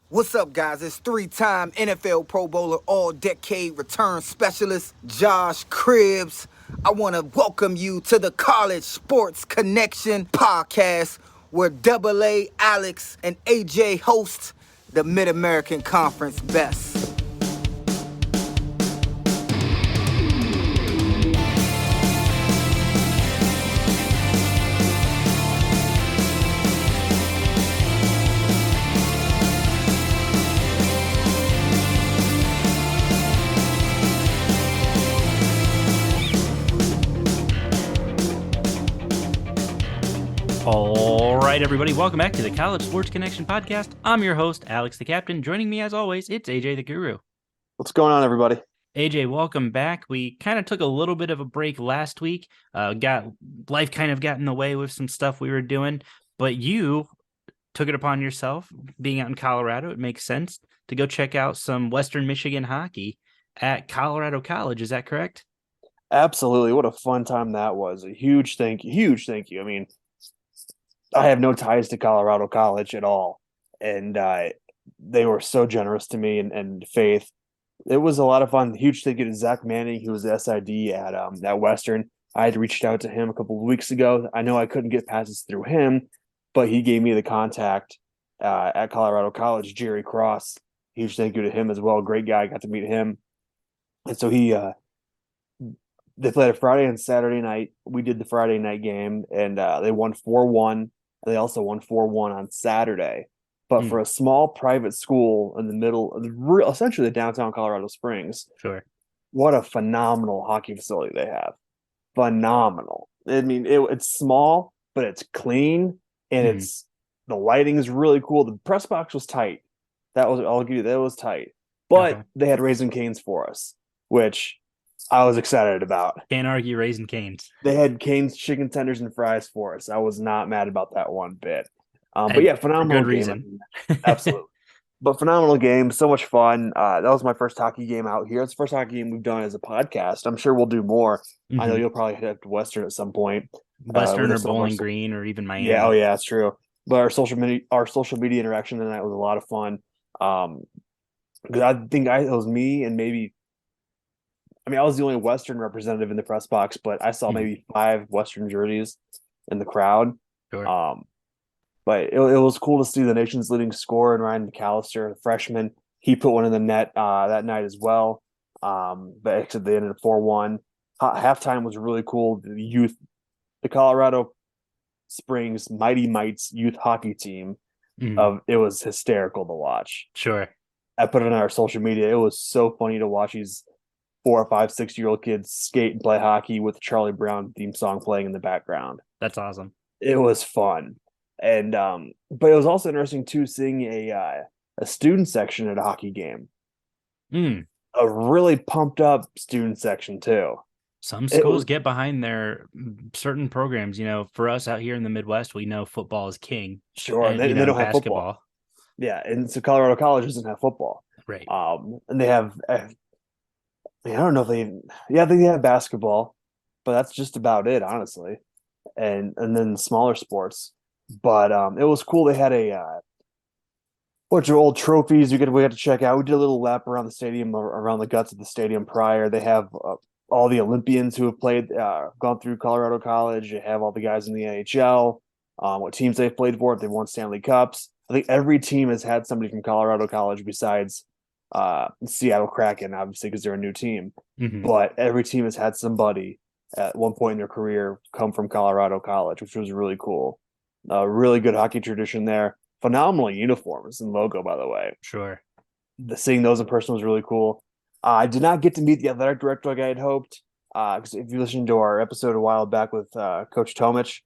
What's up, guys? It's three-time NFL Pro Bowler, all-decade return specialist, Josh Cribbs. I want to welcome you to the College Sports Connection podcast, where Double A, Alex, and AJ host the Mid-American Conference Best. All right, everybody, welcome back to the College Sports Connection podcast. I'm your host, Alex the Captain. Joining me, as always, it's AJ the Guru. What's going on, everybody? AJ, welcome back. We kind of took a little bit of a break last week. Life kind of got in the way with some stuff we were doing, but you took it upon yourself, being out in Colorado. It makes sense to go check out some Western Michigan hockey at Colorado College. Is that correct? Absolutely. What a fun time that was. A huge thank you. I mean, I have no ties to Colorado College at all, and they were so generous to me and Faith. It was a lot of fun. Huge thank you to Zach Manning, who was the SID at Western. I had reached out to him a couple of weeks ago. I know I couldn't get passes through him, but he gave me the contact at Colorado College, Jerry Cross. Huge thank you to him as well. Great guy. Got to meet him, and so they played a Friday and Saturday night. We did the Friday night game, and they won 4-1. They also won 4-1 on Saturday. But for a small private school in the middle of essentially the downtown Colorado Springs, Sure. What a phenomenal hockey facility they have. Phenomenal. I mean, it's small, but it's clean, and the lighting is really cool. The press box was tight. I'll give you that, was tight. But they had Raising Cane's for us, which I was excited about. Can't argue Raising Cane's. They had Cane's chicken tenders and fries for us. I was not mad about that one bit. But yeah, phenomenal good game. reason. Absolutely. But phenomenal game. So much fun. That was my first hockey game out here. It's the first hockey game we've done as a podcast. I'm sure we'll do more. I know you'll probably head up to Western at some point. Western or Bowling Green or even Miami. Yeah, that's true. But our social media interaction tonight was a lot of fun. Because I think it was me and maybe, I was the only Western representative in the press box, but I saw maybe 5 Western jerseys in the crowd. Sure. But it was cool to see the nation's leading scorer in Ryan McAllister, the freshman. He put one in the net that night as well. But except they ended up 4-1. Halftime was really cool. The Colorado Springs Mighty Mites youth hockey team, it was hysterical to watch. Sure. I put it on our social media. It was so funny to watch these 4 or 5, 6-year-old kids skate and play hockey with the Charlie Brown theme song playing in the background. That's awesome. It was fun. And but it was also interesting too, seeing a student section at a hockey game. A really pumped up student section too. Some schools get behind their certain programs. For us out here in the Midwest, we know football is king. Sure, and they don't have football. Yeah, and so Colorado College doesn't have football. Right. And they have, I don't know if they have basketball, but that's just about it, honestly. And then smaller sports. But it was cool. They had a bunch of old trophies we had to check out. We did a little lap around the stadium, around the guts of the stadium prior. They have all the Olympians who have played, gone through Colorado College. They have all the guys in the NHL, what teams they've played for, if they've won Stanley Cups. I think every team has had somebody from Colorado College besides Seattle Kraken, obviously, because they're a new team. But every team has had somebody at one point in their career come from Colorado College, which was really cool. Really good hockey tradition there. Phenomenal uniforms and logo, by the way. Sure. Seeing those in person was really cool. I did not get to meet the athletic director like I had hoped. Because if you listened to our episode a while back with Coach Tomich,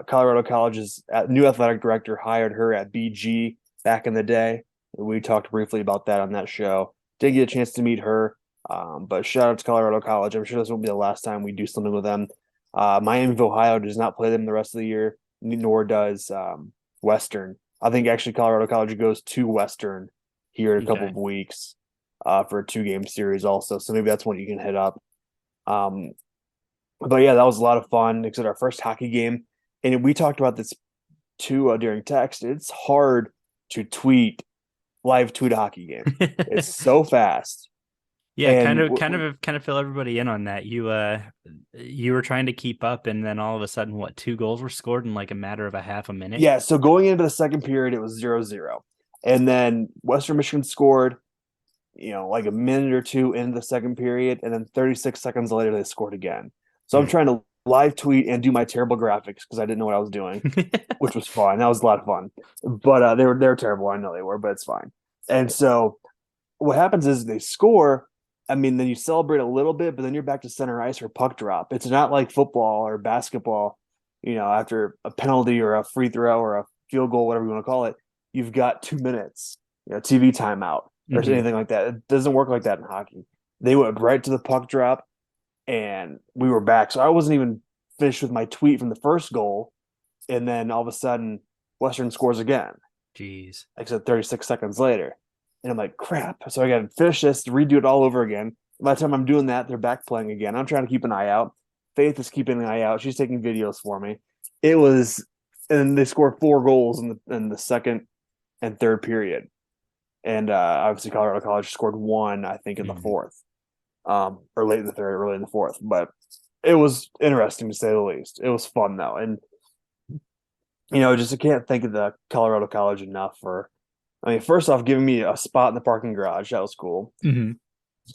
Colorado College's new athletic director hired her at BG back in the day. We talked briefly about that on that show. Didn't get a chance to meet her. But shout out to Colorado College. I'm sure this won't be the last time we do something with them. Miami of Ohio does not play them the rest of the year, nor does Western. I think actually Colorado College goes to Western here in a couple of weeks for a 2-game series also. So maybe that's one you can hit up. But yeah, that was a lot of fun. Except our first hockey game. And we talked about this too during text. It's hard to tweet live tweet a hockey game. It's so fast. Yeah, And kind of fill everybody in on that. You were trying to keep up, and then all of a sudden, what, 2 goals were scored in like a matter of a half a minute? yeah, so going into the second period, it was 0-0. And then Western Michigan scored, like a minute or two into the second period, and then 36 seconds later they scored again. So I'm trying to live tweet and do my terrible graphics because I didn't know what I was doing, which was fun. That was a lot of fun. But they were terrible. I know they were, but it's fine. And so what happens is they score. I mean, then you celebrate a little bit, but then you're back to center ice or puck drop. It's not like football or basketball, after a penalty or a free throw or a field goal, whatever you want to call it, you've got 2 minutes, TV timeout or anything like that. It doesn't work like that in hockey. They went right to the puck drop and we were back. So I wasn't even finished with my tweet from the first goal. And then all of a sudden, Western scores again. Jeez. Like I said, 36 seconds later. And I'm like, crap. So I got to finish this, redo it all over again. By the time I'm doing that, they're back playing again. I'm trying to keep an eye out. Faith is keeping an eye out. She's taking videos for me. And they scored 4 goals in the second and third period. And obviously Colorado College scored 1, I think, in the fourth, or late in the third, early in the fourth. But it was interesting to say the least. It was fun though, and just I can't thank the Colorado College enough for. I mean, first off, giving me a spot in the parking garage, that was cool. Could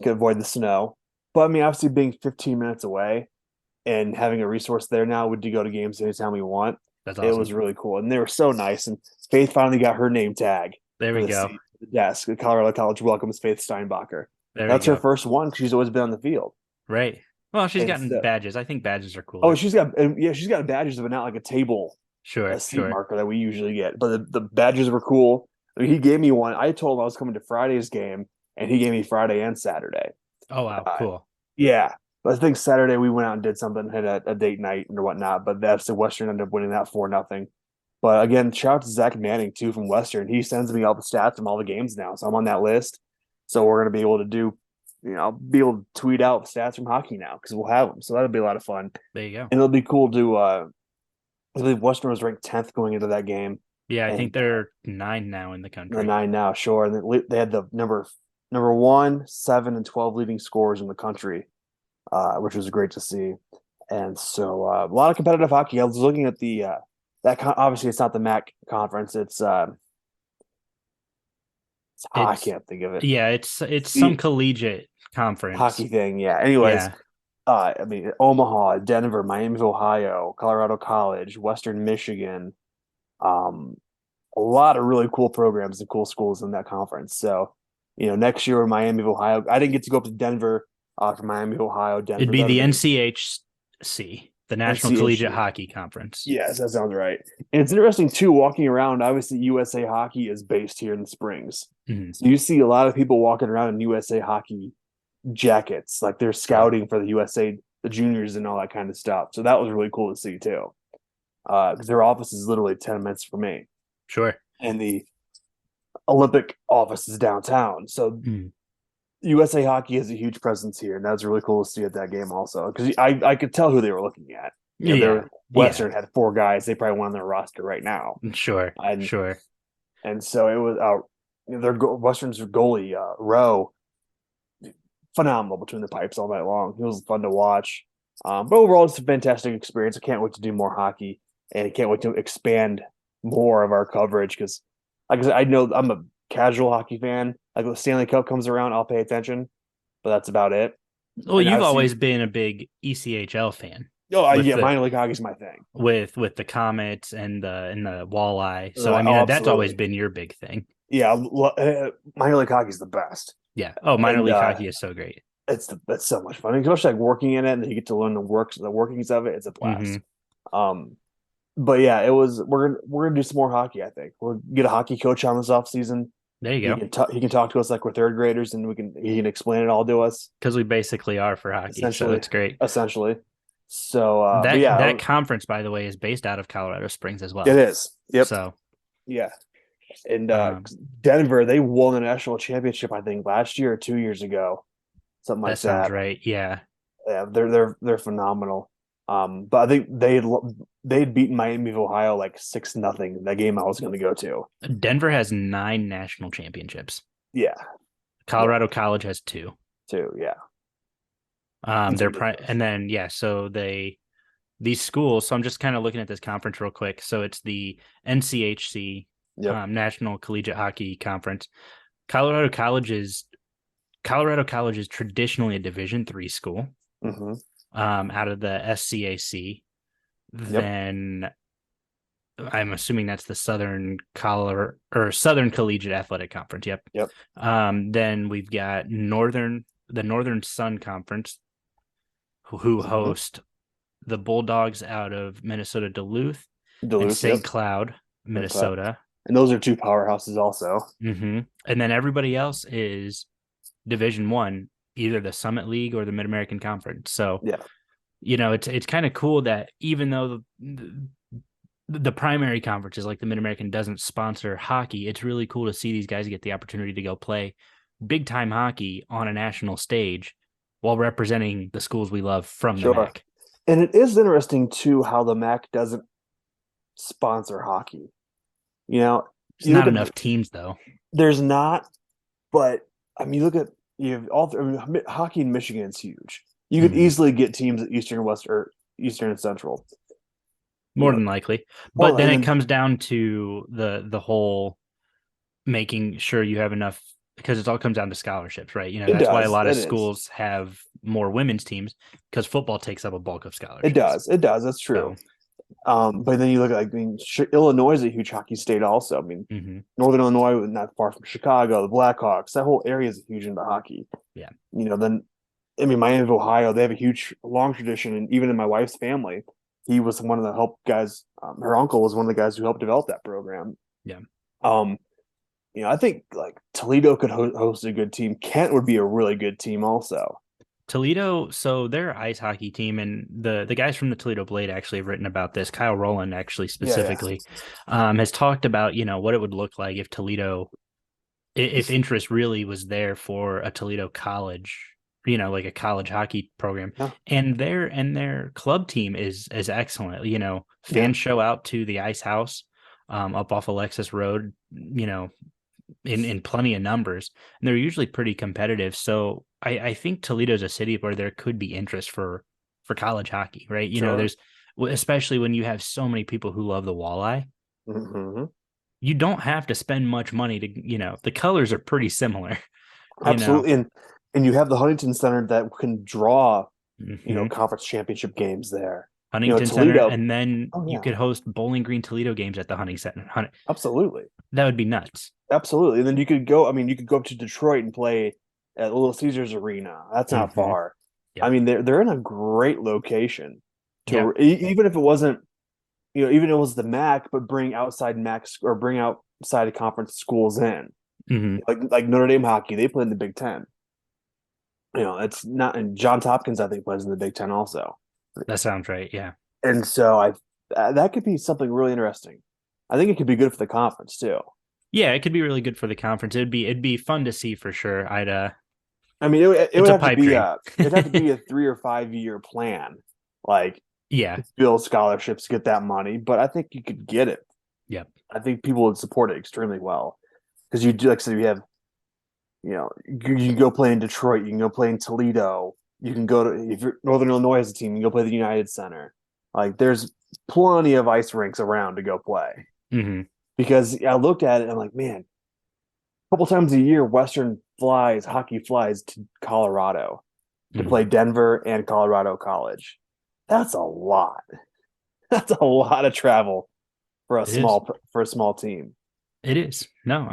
avoid the snow. But I mean, obviously being 15 minutes away and having a resource there now, would you go to games anytime we want? That's awesome. It was really cool. And they were so nice. And Faith finally got her name tag. There we go. The desk. The Colorado College welcomes Faith Steinbacher. That's her first one because she's always been on the field. Right. Well, she's gotten badges. I think badges are cool. Oh, she's got badges, but not like a table, a seat marker that we usually get. But the badges were cool. I mean, he gave me one. I told him I was coming to Friday's game, and he gave me Friday and Saturday. Oh, wow. Cool. Yeah. But I think Saturday we went out and did something, had a date night and whatnot. But that's the Western ended up winning that 4-0. But again, shout out to Zach Manning, too, from Western. He sends me all the stats from all the games now. So I'm on that list. So we're going to be able to be able to tweet out stats from hockey now because we'll have them. So that'll be a lot of fun. There you go. And it'll be cool to I believe Western was ranked 10th going into that game. Yeah, I think they're 9 now in the country. They're 9 now, sure. And they had the number 1, 7, and 12 leading scorers in the country, which was great to see. And so a lot of competitive hockey. I was looking at the obviously it's not the MAC conference. I can't think of it. Yeah, it's some collegiate conference hockey thing. Yeah. Anyways, I mean Omaha, Denver, Miami of Ohio, Colorado College, Western Michigan. A lot of really cool programs and cool schools in that conference. So, next year in Miami of Ohio, I didn't get to go up to Denver for Miami of Ohio. Denver. It'd be the NCHC, the National Collegiate Hockey Conference. Yes, that sounds right. And it's interesting too, walking around. Obviously, USA Hockey is based here in the Springs, so you see a lot of people walking around in USA Hockey jackets, like they're scouting for the USA, the juniors, and all that kind of stuff. So that was really cool to see too. Because their office is literally 10 minutes from me. Sure. And the Olympic office is downtown. So USA Hockey has a huge presence here. And that's really cool to see at that game also. Because I could tell who they were looking at. Western had 4 guys. They probably won on their roster right now. Sure. Sure. And so it was their Western's goalie, Rowe, phenomenal between the pipes all night long. It was fun to watch. But overall, it's a fantastic experience. I can't wait to do more hockey. And I can't wait to expand more of our coverage because, like I said, I know I'm a casual hockey fan. Like when the Stanley Cup comes around, I'll pay attention, but that's about it. Well, and you've always been a big ECHL fan. Oh, yeah, minor league hockey's my thing. With the Comets and the Walleye. So I mean, that's always been your big thing. Yeah, minor league hockey's the best. Yeah. Oh, minor league hockey is so great. It's so much fun, especially like working in it, and you get to learn the workings of it. It's a blast. But yeah, we're gonna do some more hockey. I think we'll get a hockey coach on this off season. There you go. He can talk to us like we're third graders, and he can explain it all to us because we basically are for hockey. So it's great. Essentially. So that conference, by the way, is based out of Colorado Springs as well. It is. Yep. So yeah, and Denver, they won the national championship, I think, last year or 2 years ago, something like that. That sounds right. Yeah. Yeah, they're phenomenal. But I think they'd beaten Miami of Ohio like 6-0. That game I was going to go to. Denver has 9 national championships. Yeah, Colorado College has 2. too. Yeah, it's ridiculous. And then so these schools. So I'm just kind of looking at this conference real quick. So it's the NCHC, Yep. National Collegiate Hockey Conference. Colorado College is traditionally a Division III school. Mm-hmm. Out of the SCAC. Yep. Then I'm assuming that's the Southern Collegiate Athletic Conference. Yep. Yep. Then we've got the Northern Sun Conference, who host the Bulldogs out of Minnesota Duluth and St. Cloud, Minnesota. And those are 2 powerhouses also. Mm-hmm. And then everybody else is Division I, either the Summit League or the Mid-American Conference. So, yeah, it's kind of cool that even though the primary conferences like the Mid-American doesn't sponsor hockey, it's really cool to see these guys get the opportunity to go play big time hockey on a national stage while representing the schools we love from the MAC. And it is interesting too how the MAC doesn't sponsor hockey. There's not enough teams though. There's not, but I mean, you have hockey in Michigan is huge. You could easily get teams at Eastern, West, or Eastern and Central. More than likely. But then it comes down to the whole making sure you have enough, because it all comes down to scholarships, right? That's why a lot of schools have more women's teams, because football takes up a bulk of scholarships. It does. That's true. But then you look at, Illinois is a huge hockey state also. I mean, Northern Illinois, not far from Chicago, the Blackhawks, that whole area is huge into hockey. Yeah. Then, Miami of Ohio, they have a long tradition. And even in my wife's family, he was one of the help guys. Her uncle was one of the guys who helped develop that program. Yeah. I think Toledo could host a good team. Kent would be a really good team also. Toledo, so their ice hockey team, and the guys from the Toledo Blade actually have written about this. Kyle Rowland actually specifically has talked about, what it would look like if Toledo, if interest really was there for a Toledo college, like a college hockey program. Yeah. And their club team is excellent. Fans show out to the Ice House up off Alexis Road, in plenty of numbers, and they're usually pretty competitive. So I think Toledo's a city where there could be interest for college hockey, right? Sure. There's, especially when you have so many people who love the walleye. Mm-hmm. You don't have to spend much money to, the colors are pretty similar. Absolutely. And you have the Huntington Center that can draw, conference championship games there. Huntington Center, and then you could host Bowling Green Toledo games at the Huntington Center. Absolutely. That would be nuts. Absolutely. And then you could go up to Detroit and play at Little Caesars Arena. That's not far. Yep. I mean, they're in a great location even if it wasn't, even if it was the MAC, but bring outside MAC or bring outside conference schools in. Mm-hmm. Like Notre Dame hockey, they play in the Big Ten. It's not, and Johns Hopkins, I think, plays in the Big Ten also. That sounds right. Yeah. And so that could be something really interesting. I think it could be good for the conference too. Yeah, it could be really good for the conference. It'd be fun to see for sure. It would have to be it'd have to be a 3 or 5 year plan. Build scholarships, get that money, but I think you could get it. Yep. I think people would support it extremely well, because you do, like I said, you have, you can go play in Detroit, you can go play in Toledo, you can go to, if you're Northern Illinois has a team, you can go play the United Center. There's plenty of ice rinks around to go play. Mm-hmm. Because I looked at it and I'm like, man, a couple times a year, Western hockey flies to Colorado to play Denver and Colorado College. That's a lot. That's a lot of travel for a small team. It is. No,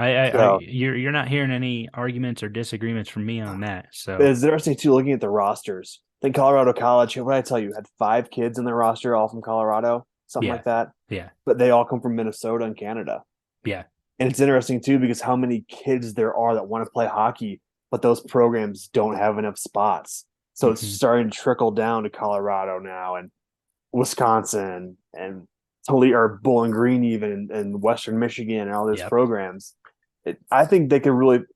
you're not hearing any arguments or disagreements from me on that. So it's interesting too, looking at the rosters. I think Colorado College, what did I tell you, had 5 kids in their roster, all from Colorado, something like that. Yeah. But they all come from Minnesota and Canada. Yeah. And it's interesting too, because how many kids there are that want to play hockey, but those programs don't have enough spots. So it's starting to trickle down to Colorado now, and Wisconsin, and Toledo, or Bowling Green, even, and Western Michigan, and all these programs. I think they could really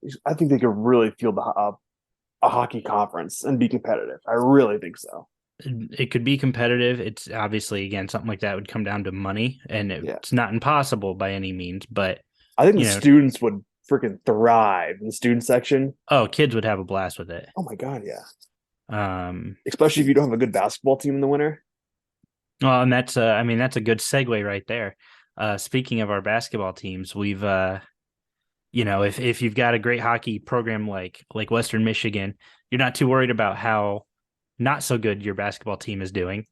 field a hockey conference and be competitive. I really think so. it could be competitive. It's obviously, again, something like that would come down to money, and Yeah. it's not impossible by any means, but I think the you know, students would freaking thrive in the student section. oh, kids would have a blast with it. Oh my God, yeah. Um, Especially if you don't have a good basketball team in the winter. well, and that's I mean, that's a good segue right there. Speaking of our basketball teams, we've if you've got a great hockey program like Western Michigan, you're not too worried about how not so good your basketball team is doing.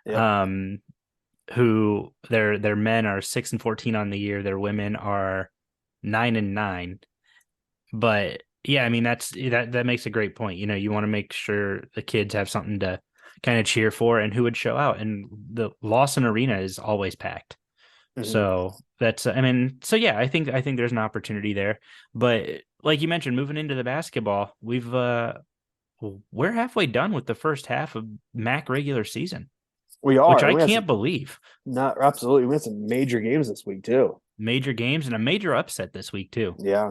Yep. Who their men are 6-14 on the year, their women are 9-9. But yeah, I mean that makes a great point. You want to make sure the kids have something to kind of cheer for and who would show out. And the Lawson Arena is always packed. So that's, I mean, so yeah, I think there's an opportunity there. But like you mentioned, moving into the basketball, we're halfway done with the first half of MAC regular season, We are. which I We had can't some, believe. not absolutely. We had some major games this week too. Major games and a major upset this week too. Yeah.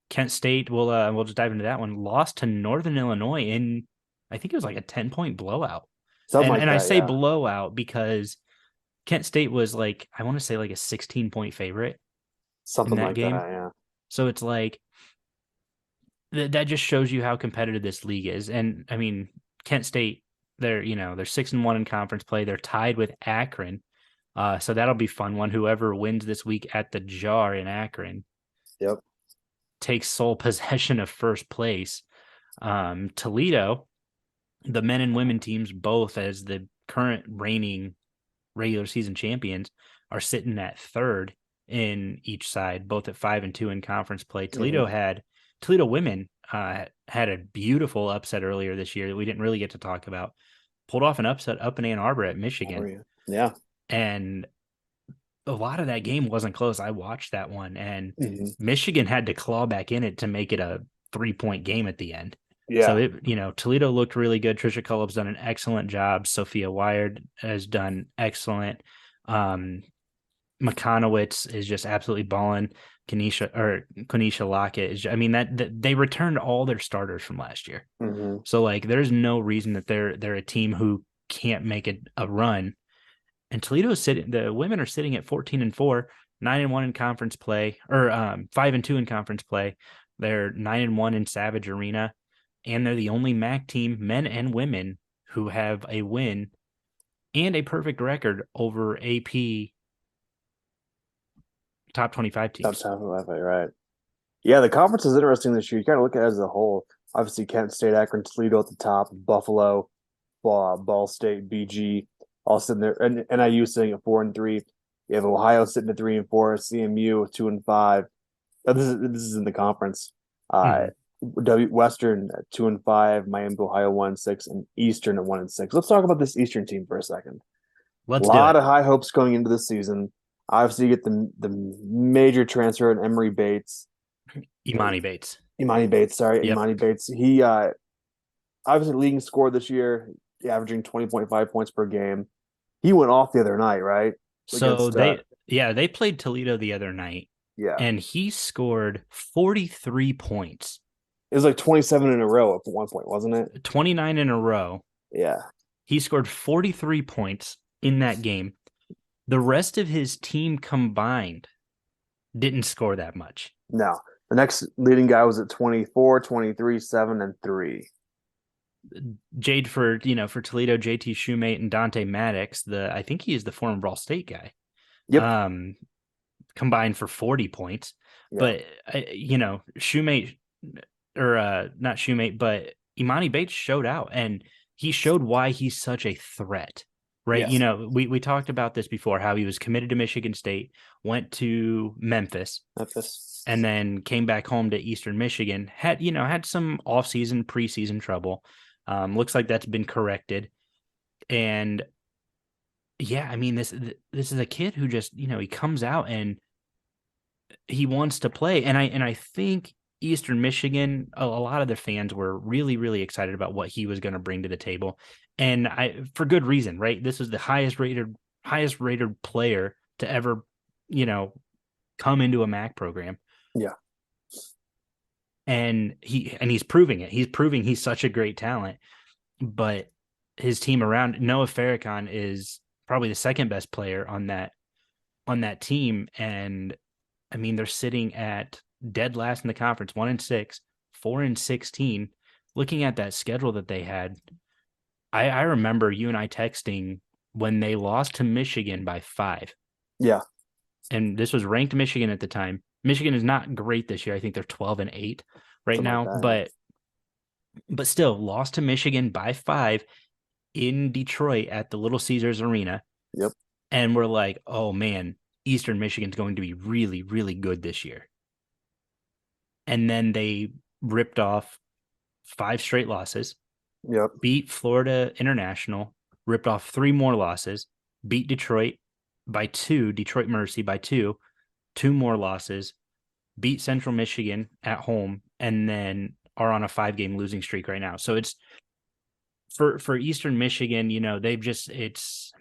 Kent State, we'll just dive into that one. Lost to Northern Illinois in, I think it was like a 10-point blowout. Something And like I that. say Yeah. blowout because Kent State was like, I want to say like a 16-point favorite in Something that like game. that. Yeah. So it's like that just shows you how competitive this league is. And I mean, Kent State, they're 6-1 in conference play. They're tied with Akron. So that'll be fun one. Whoever wins this week at the Jar in Akron Yep. takes sole possession of first place. Toledo, the men and women teams, both as the current reigning regular season champions, are sitting at third in each side, both at 5-2 in conference play. Toledo women had a beautiful upset earlier this year that we didn't really get to talk about. Pulled off an upset up in Ann Arbor at Michigan. Yeah. And a lot of that game wasn't close. I watched that one, and Michigan had to claw back in it to make it a 3-point game at the end. Yeah. So Toledo looked really good. Trisha Cullop's done an excellent job. Sophia Wired has done excellent. McConowitz is just absolutely balling. Quenisha Lockett is. I mean that they returned all their starters from last year. So like, there's no reason that they're a team who can't make a run. And Toledo is sitting. The women are sitting at 14-4, 9-1 in conference play, or 5-2 in conference play. They're 9-1 in Savage Arena, and they're the only MAC team, men and women, who have a win and a perfect record over AP top 25 teams. Top 25, right? Yeah, the conference is interesting this year. You kind of look at it as a whole. Obviously, Kent State, Akron, Toledo at the top, Buffalo, Ball State, BG, all sitting there, and NIU sitting at 4-3. You have Ohio sitting at 3-4, CMU 2-5. This is in the conference. Western at 2-5, Miami, Ohio 1-6, and Eastern at 1-6. Let's talk about this Eastern team for a second. Let's a lot of high hopes going into this season. Obviously, you get the major transfer in Emory Bates. Imani Bates. Sorry, Yep. Imani Bates. He obviously leading scorer this year, averaging 20.5 points per game. He went off the other night, right? So they played Toledo the other night. Yeah. And he scored 43 points. It was like 27 in a row at one point, wasn't it? 29 in a row. Yeah. He scored 43 points in that game. The rest of his team combined didn't score that much. No. The next leading guy was at 24, 23, 7, and 3. Jade for Toledo, JT Shoemate and Dante Maddox, I think he is the former Ball State guy. Yep. Combined for 40 points. Yeah. But Shoemate, or not Shoemate, but Imani Bates showed out, and he showed why he's such a threat. Right. Yes. We talked about this before, how he was committed to Michigan State, went to Memphis, and then came back home to Eastern Michigan, had some offseason, preseason trouble. Looks like that's been corrected. And yeah, I mean, this is a kid who just, he comes out and he wants to play. And I think Eastern Michigan, a lot of the fans were really, really excited about what he was going to bring to the table. And for good reason, right? This is the highest rated player to ever, come into a MAC program. Yeah. And he's proving it. He's proving he's such a great talent. But his team around. Noah Farrakhan is probably the second best player on that team, and I mean they're sitting at dead last in the conference, 1-6, 4-16. Looking at that schedule that they had, I remember you and I texting when they lost to Michigan by 5. Yeah. And this was ranked Michigan at the time. Michigan is not great this year. I think they're 12-8 right Something now, like that, but still lost to Michigan by 5 in Detroit at the Little Caesars Arena. Yep. And we're like, oh man, Eastern Michigan's going to be really, really good this year. And then they ripped off 5 straight losses, Yep. beat Florida International, ripped off 3 more losses, beat Detroit by 2, Detroit Mercy by 2, 2 more losses, beat Central Michigan at home, and then are on a 5-game losing streak right now. So it's for Eastern Michigan, they've just it's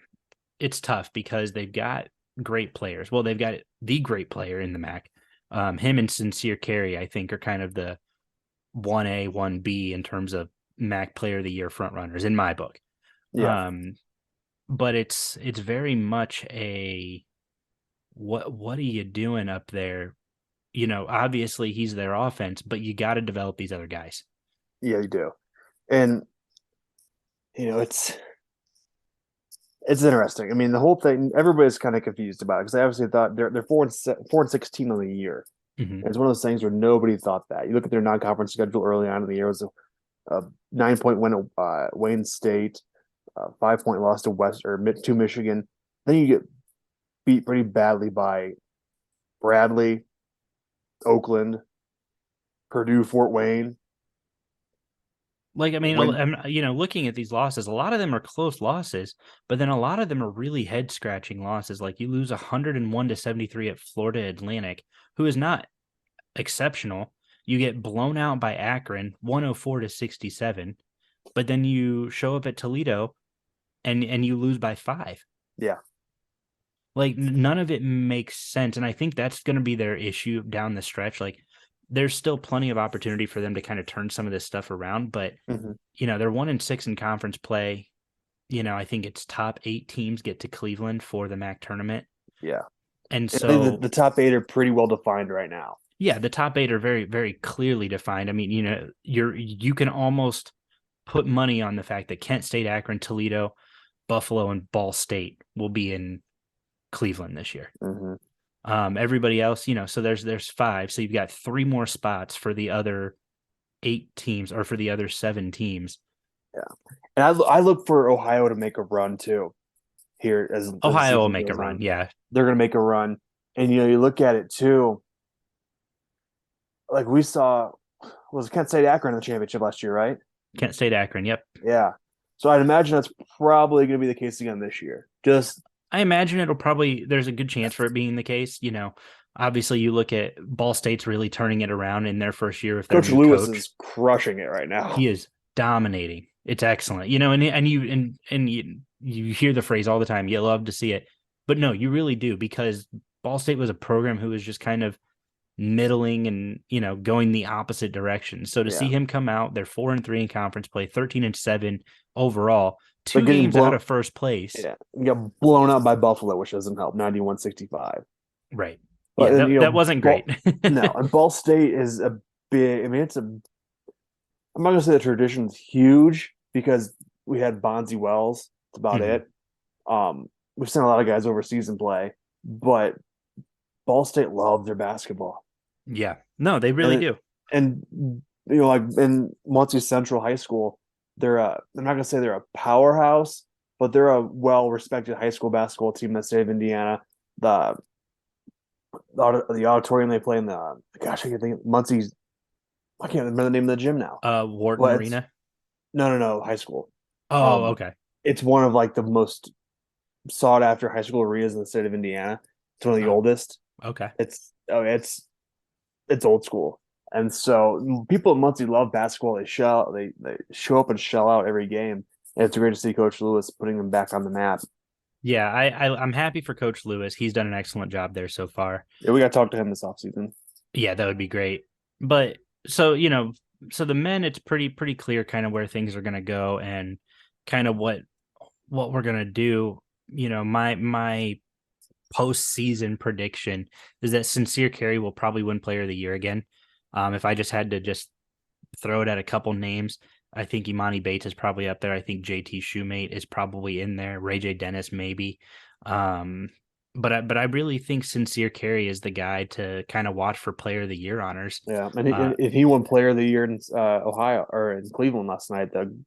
tough because they've got great players. Well, they've got the great player in the MAC. Him and Sincere Carey, I think, are kind of the 1A, 1B in terms of MAC Player of the Year frontrunners in my book. Yeah. But it's very much a what are you doing up there? Obviously he's their offense, but you got to develop these other guys. Yeah, you do. And it's interesting. I mean, the whole thing, everybody's kind of confused about it because they obviously thought they're 4-16 on the year. Mm-hmm. It's one of those things where nobody thought that. You look at their non-conference schedule early on in the year, it was a 9-point win at Wayne State, 5-point loss to Michigan. Then you get beat pretty badly by Bradley, Oakland, Purdue, Fort Wayne. Like, I mean, looking at these losses, a lot of them are close losses, but then a lot of them are really head-scratching losses. Like you lose 101-73 at Florida Atlantic, who is not exceptional. You get blown out by Akron, 104-67, but then you show up at Toledo and you lose by 5. Yeah. Like none of it makes sense. And I think that's going to be their issue down the stretch. Like there's still plenty of opportunity for them to kind of turn some of this stuff around, but Mm-hmm. They're 1-6 in conference play. I think it's top 8 teams get to Cleveland for the MAC tournament. Yeah. And I so think the top 8 are pretty well defined right now. Yeah, the top 8 are very, very clearly defined. I mean, you can almost put money on the fact that Kent State, Akron, Toledo, Buffalo, and Ball State will be in Cleveland this year. Mm-hmm. Everybody else, so there's 5. So you've got 3 more spots for the other 8 teams or for the other 7 teams. Yeah. And I look for Ohio to make a run too here as Ohio will make a run. Yeah. They're going to make a run. And, you look at it too. Like we saw, was Kent State Akron in the championship last year, right? Kent State Akron. Yep. Yeah. So I'd imagine that's probably going to be the case again this year. I imagine there's a good chance for it being the case. Obviously you look at Ball State's really turning it around in their first year with their Coach new Lewis coach. is crushing it right now. He is dominating. It's excellent. And you hear the phrase all the time, you love to see it. But no, you really do, because Ball State was a program who was just kind of middling and, going the opposite direction. So to see him come out, they're 4-3 in conference play, 13-7 overall, 2 games out of first place. Yeah. You got blown out by Buffalo, which doesn't help, 91-65. Right. But yeah, that wasn't great. No, and Ball State is a big, I'm not going to say the tradition's huge because we had Bonzi Wells. That's about it. We've seen a lot of guys overseas and play, but Ball State loved their basketball. Yeah. No, they really do. And, like in Muncie Central High School, I'm not going to say they're a powerhouse, but they're a well-respected high school basketball team in the state of Indiana. The auditorium they play in I can't think Muncie's. I can't remember the name of the gym now. Wharton Arena? No, high school. Oh, okay. It's one of like the most sought after high school arenas in the state of Indiana. It's one of the oldest. Okay. It's old school. And so people at Muncie love basketball. They show up and shell out every game. And it's great to see Coach Lewis putting them back on the map. Yeah, I'm happy for Coach Lewis. He's done an excellent job there so far. Yeah, we got to talk to him this offseason. Yeah, that would be great. But so the men, it's pretty clear kind of where things are going to go. And, kind of what we're gonna do. My postseason prediction is that Sincere Carey will probably win Player of the Year again. If I just had to just throw it at a couple names, I think Imani Bates is probably up there. I think JT Shoemate is probably in there. Ray J Dennis maybe. But I really think Sincere Carey is the guy to kind of watch for Player of the Year honors. Yeah, and he won Player of the Year in Ohio or in Cleveland last night, the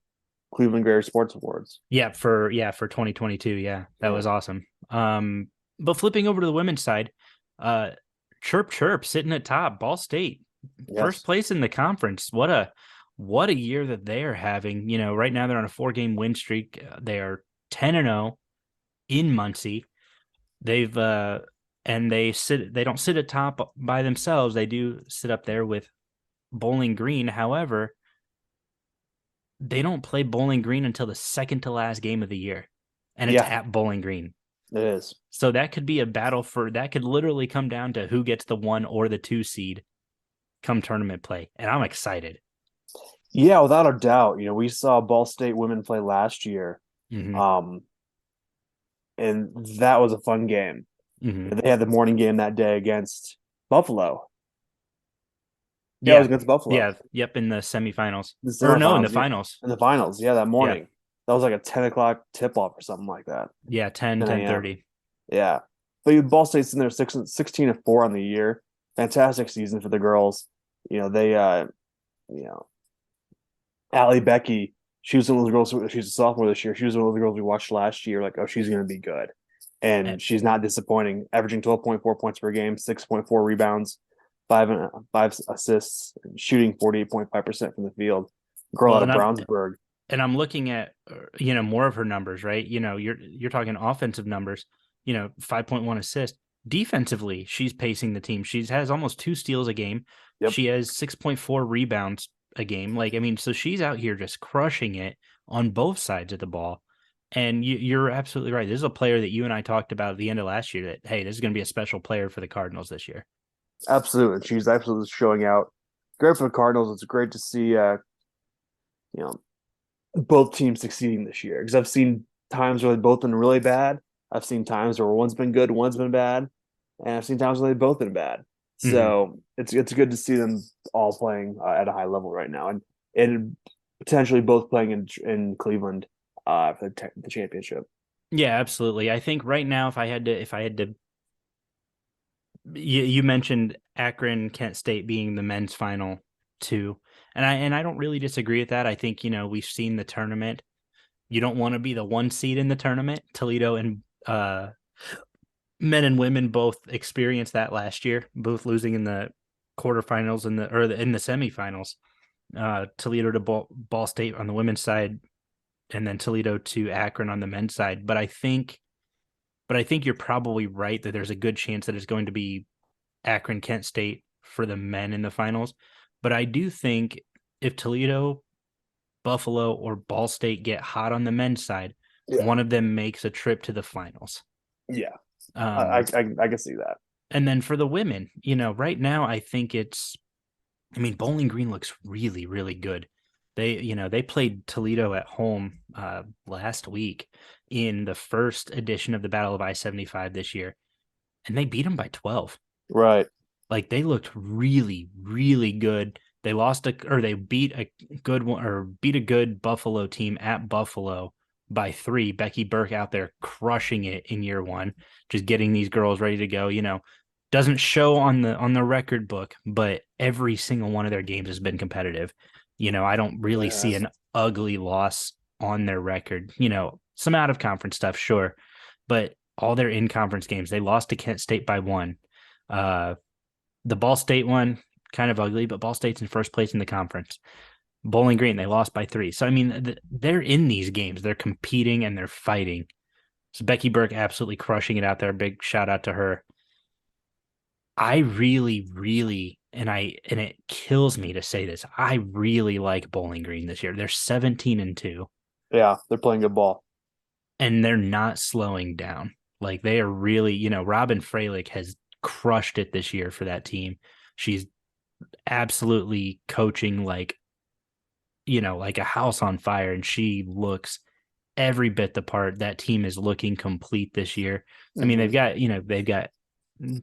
Cleveland Greater Sports Awards. For 2022. Yeah, that was awesome. But flipping over to the women's side, Chirp Chirp sitting at top, Ball State, first place in the conference. What a year that they are having. Right now they're on a 4-game win streak. They are 10-0 in Muncie. They've and they don't sit at top by themselves. They do sit up there with Bowling Green. However, they don't play Bowling Green until the second to last game of the year, and it's at Bowling Green. It is. So that could be a battle that could literally come down to who gets the 1 or the 2 seed come tournament play. And I'm excited. Yeah, without a doubt. We saw Ball State women play last year. Mm-hmm. And that was a fun game. Mm-hmm. They had the morning game that day against Buffalo. Yeah, it was against Buffalo. Yeah, yep, in the semifinals. In the finals. In the finals, that morning. Yeah. That was like a 10 o'clock tip-off or something like that. Yeah, 10:30. Yeah. But Ball State's in there 16-4 on the year. Fantastic season for the girls. They Allie Becky, she was one of those girls, she's a sophomore this year. She was one of the girls we watched last year, like, oh, she's going to be good. And she's not disappointing, averaging 12.4 points per game, 6.4 rebounds, 5 assists, shooting 48.5% from the field. Girl out of Brownsburg. And I'm looking at, more of her numbers, right? You're talking offensive numbers, 5.1 assists. Defensively, she's pacing the team. She has almost 2 steals a game. Yep. She has 6.4 rebounds a game. So she's out here just crushing it on both sides of the ball. And you're absolutely right. This is a player that you and I talked about at the end of last year that, hey, this is going to be a special player for the Cardinals this year. Absolutely. She's absolutely showing out. Great for the Cardinals. It's great to see, both teams succeeding this year, because I've seen times where they've both been really bad. I've seen times where one's been good, one's been bad, and I've seen times where they've both been bad. So it's good to see them all playing at a high level right now, and potentially both playing in Cleveland for the championship. Yeah, absolutely. I think right now, if I had to, you mentioned Akron, Kent State being the men's final 2. And I don't really disagree with that. I think, we've seen the tournament. You don't want to be the 1 seed in the tournament. Toledo and men and women both experienced that last year, both losing in the quarterfinals in the semifinals. Toledo to Ball State on the women's side, and then Toledo to Akron on the men's side. But I think you're probably right that there's a good chance that it's going to be Akron, Kent State for the men in the finals. But I do think if Toledo, Buffalo, or Ball State get hot on the men's side, one of them makes a trip to the finals. Yeah, I can see that. And then for the women, right now I think Bowling Green looks really, really good. They played Toledo at home last week in the first edition of the Battle of I-75 this year, and they beat them by 12. Right. Like, they looked really, really good. They beat a good Buffalo team at Buffalo by 3. Becky Burke out there crushing it in year 1, just getting these girls ready to go. Doesn't show on the record book, but every single one of their games has been competitive. I don't really see an ugly loss on their record. Some out of conference stuff, sure, but all their in-conference games, they lost to Kent State by 1. The Ball State one, kind of ugly, but Ball State's in first place in the conference. Bowling Green, they lost by 3. So, they're in these games. They're competing and they're fighting. So Becky Burke absolutely crushing it out there. Big shout out to her. I really, really, and it kills me to say this, I really like Bowling Green this year. They're 17-2. Yeah, they're playing good ball. And they're not slowing down. Like, they are really, Robin Freilich has crushed it this year for that team. She's absolutely coaching like a house on fire, and she looks every bit the part. That team is looking complete this year. I mean, Mhm. they've got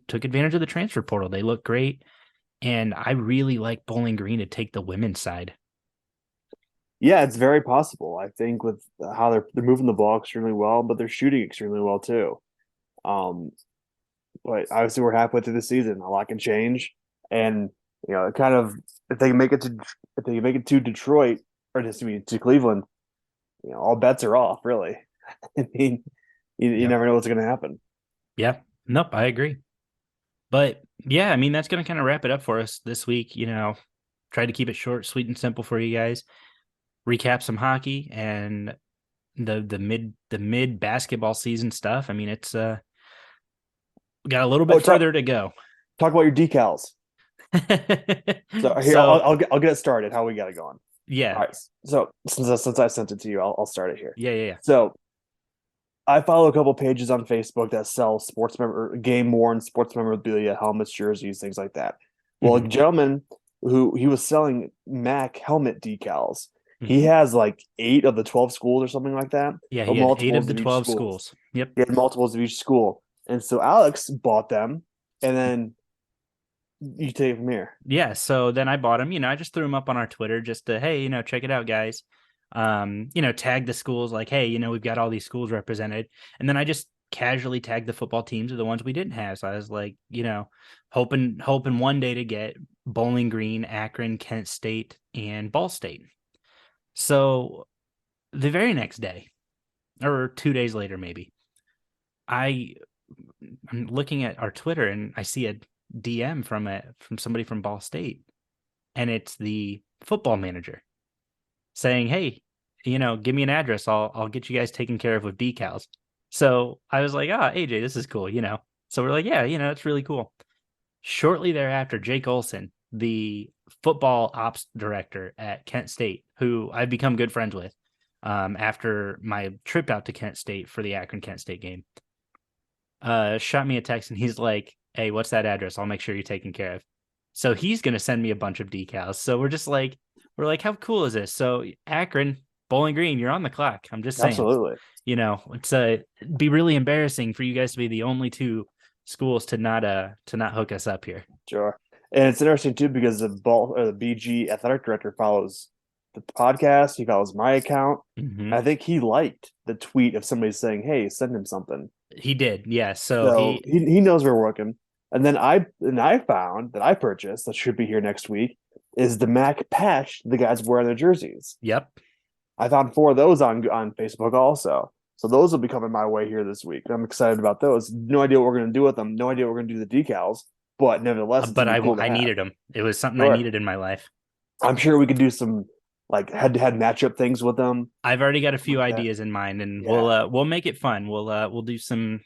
took advantage of the transfer portal. They look great. And I really like Bowling Green to take the women's side. Yeah, it's very possible. I think with how they're moving the ball extremely well, but they're shooting extremely well too. Um, but obviously we're halfway through the season. A lot can change, and it kind of if they can make it to if they can make it to Detroit or to Cleveland, all bets are off. Really, I mean, you Yep. never know what's going to happen. Yeah. Nope. I agree. But yeah, I mean, that's going to kind of wrap it up for us this week. Try to keep it short, sweet, and simple for you guys. Recap some hockey and the mid basketball season stuff. I mean, it's we got a little Oh, bit further to go. talk about your decals. So here, So I'll get it started. How we got it going. All yeah, right. So since I sent it to you, I'll start it here. yeah. So I follow a couple pages on Facebook that sell game worn sports memorabilia, helmets, jerseys, things like that. Well, a Hmm. gentleman who he was selling Mac helmet decals. He Hmm. has like 8 of the 12 schools or something like that, Yeah, or he had 8 of multiples the of each 12 school. schools. Yep. He had multiples of each school. And so Alex bought them, and then you take it from here. Yeah, so then I bought him. I just threw him up on our Twitter just to, hey, check it out, guys. Tag the schools like, hey, we've got all these schools represented. And then I just casually tagged the football teams of the ones we didn't have. So I was like, hoping one day to get Bowling Green, Akron, Kent State, and Ball State. So the very next day, or 2 days later, maybe, I'm looking at our Twitter and I see a DM from somebody from Ball State, and it's the football manager saying, "Hey, give me an address. I'll get you guys taken care of with decals." So I was like, AJ, this is cool. So we're like, yeah, it's really cool. Shortly thereafter, Jake Olson, the football ops director at Kent State, who I've become good friends with, after my trip out to Kent State for the Akron Kent State game, shot me a text and he's like, "Hey, what's that address? I'll make sure you're taken care of." So he's gonna send me a bunch of decals. So we're like, how cool is this? So Akron, Bowling Green, you're on the clock. I'm just saying, Absolutely. it's it'd be really embarrassing for you guys to be the only two schools to not hook us up here. Sure. And it's interesting too because the BG athletic director follows the podcast. He follows my account. Mm-hmm. I think he liked the tweet of somebody saying, "Hey, send him something." He did, yeah. So So he knows we're working. And then I found that I purchased that should be here next week is the Mac patch the guys wear on their jerseys. yep. I found 4 of those on Facebook also. So those will be coming my way here this week. I'm excited about those. No idea what we're going to do with them. No idea what we're going to do with the decals, but nevertheless, it's But going to be cool to I have. needed them. It was something I Sure. needed in my life. I'm sure we could do some like head-to-head matchup things with them. I've already got a few Like that. ideas in mind, and Yeah. we'll make it fun. We'll do some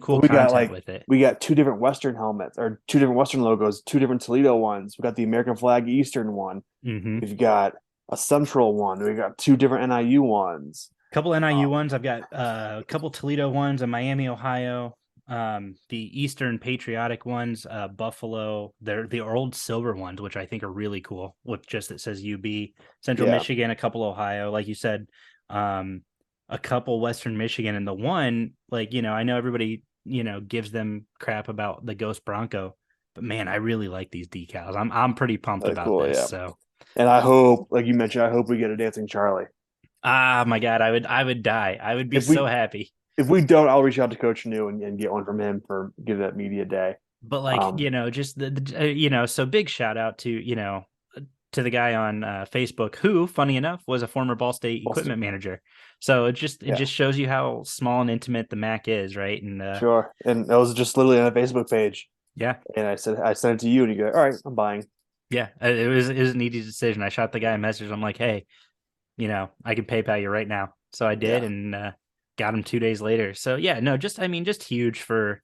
cool We got content with it. 2 different Western helmets or 2 different Western logos, 2 different Toledo ones. We got the American flag Eastern one. Mm-hmm. We've got a Central one. We got 2 different NIU ones. Couple NIU ones. I've got a couple Toledo ones, a Miami, Ohio. The Eastern Patriotic ones, Buffalo. They're the old silver ones, which I think are really cool. With just it says UB, Central Yeah. Michigan, a couple Ohio, like you said, a couple Western Michigan, and the one I know everybody gives them crap about the Ghost Bronco, but man, I really like these decals. I'm pretty pumped about Cool, this. yeah. So. And I hope, like you mentioned, I hope we get a dancing Charlie. Ah, my God, I would die. I would be If so we happy. if we don't, I'll reach out to Coach New and get one from him for give that media day. But Um, just so big shout out to, to the guy on Facebook who, funny enough, was a former Ball State equipment manager. So it yeah, just shows you how small and intimate the MAC is, right? And sure. And that was just literally on a Facebook page. yeah, And I sent it to you, and you go, "All right, I'm buying." yeah, it was an easy decision. I shot the guy a message. I'm like, hey, I can PayPal you right now. So I did, Yeah. and got him 2 days later. So yeah, no, just huge for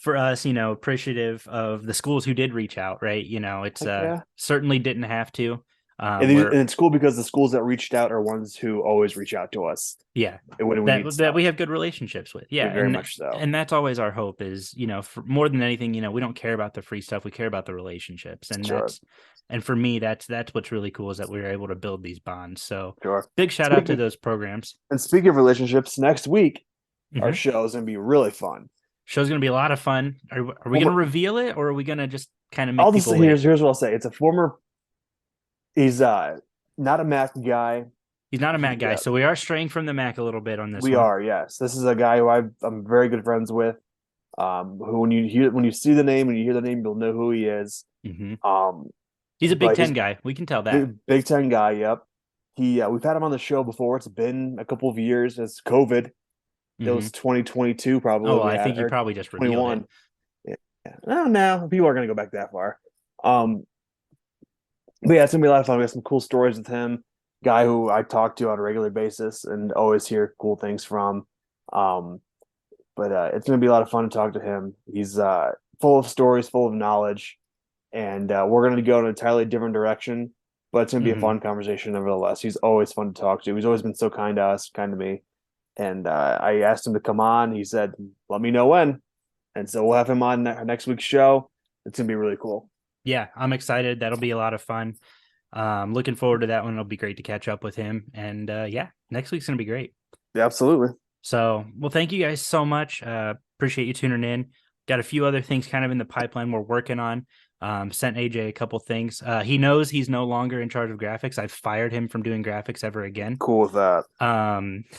us, appreciative of the schools who did reach out, right? It's Yeah. certainly didn't have to. And it's cool because the schools that reached out are ones who always reach out to us. Yeah, When we need that stuff. we have good relationships with. Yeah, Very much so. and that's always our hope is, for more than anything, we don't care about the free stuff. We care about the relationships, and Sure. And for me, that's what's really cool is that we were able to build these bonds. So Sure. big shout out to those programs. And speaking of relationships, next week our Mhm. show is going to be really fun. Show's going to be a lot of fun. Are we going to reveal it, or are we going to just kind of make I'll just people wait? here's what I'll say. It's a former. He's not a Mac guy. He's not a Mac guy, so we are straying from the Mac a little bit on this We one. are, yes. This is a guy who I'm very good friends with. Who when you see the name, when you hear the name, you'll know who he is. Mhm. Um, He's a Big but Ten guy. We can tell that. Big Ten guy. Yep. We've had him on the show before. It's been a couple of years. It's COVID. It was 2022 probably. Oh, well, I think you probably just revealed it. Yeah. I don't know. People are going to go back that far. But yeah, it's going to be a lot of fun. We have some cool stories with him. Guy who I talk to on a regular basis and always hear cool things from. But it's going to be a lot of fun to talk to him. He's full of stories, full of knowledge, and we're going to go in an entirely different direction. But it's going to be a fun conversation nevertheless. He's always fun to talk to. He's always been so kind to us, kind to me. And I asked him to come on. He said, "Let me know when." And so we'll have him on next week's show. It's going to be really cool. Yeah, I'm excited. That'll be a lot of fun. Looking forward to that one. It'll be great to catch up with him. And yeah, next week's going to be great. Yeah, absolutely. So, well, thank you guys so much. Appreciate you tuning in. Got a few other things kind of in the pipeline we're working on. Sent AJ a couple things. He knows he's no longer in charge of graphics. I've fired him from doing graphics ever again. Cool with that.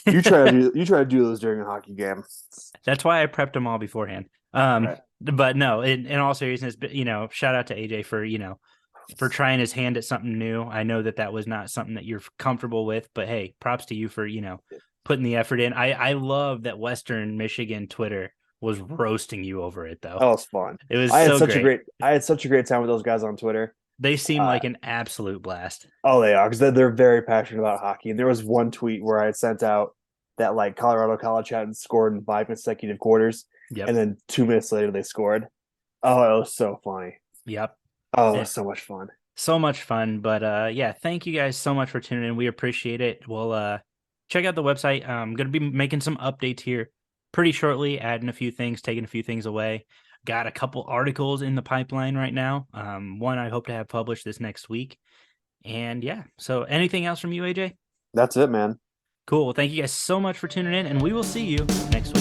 You try to do those during a hockey game. That's why I prepped them all beforehand. Right. But no, in all seriousness, shout out to AJ for trying his hand at something new. I know that was not something that you're comfortable with, but hey, props to you for, putting the effort in. I love that Western Michigan Twitter was roasting you over it though. Oh, it's fun. It was I had great. I had such a great time with those guys on Twitter. They seem like an absolute blast. Oh, they are, because they're very passionate about hockey. And there was one tweet where I had sent out that like Colorado College hadn't scored in 5 consecutive quarters. Yep. And then 2 minutes later they scored. Oh, it was so funny. Yep. Oh, it was so much fun. So much fun. But yeah, thank you guys so much for tuning in. We appreciate it. We'll check out the website. I'm going to be making some updates here pretty shortly, adding a few things, taking a few things away. Got a couple articles in the pipeline right now. One I hope to have published this next week. And yeah, so anything else from you, AJ? That's it, man. Cool. Well, thank you guys so much for tuning in, and we will see you next week.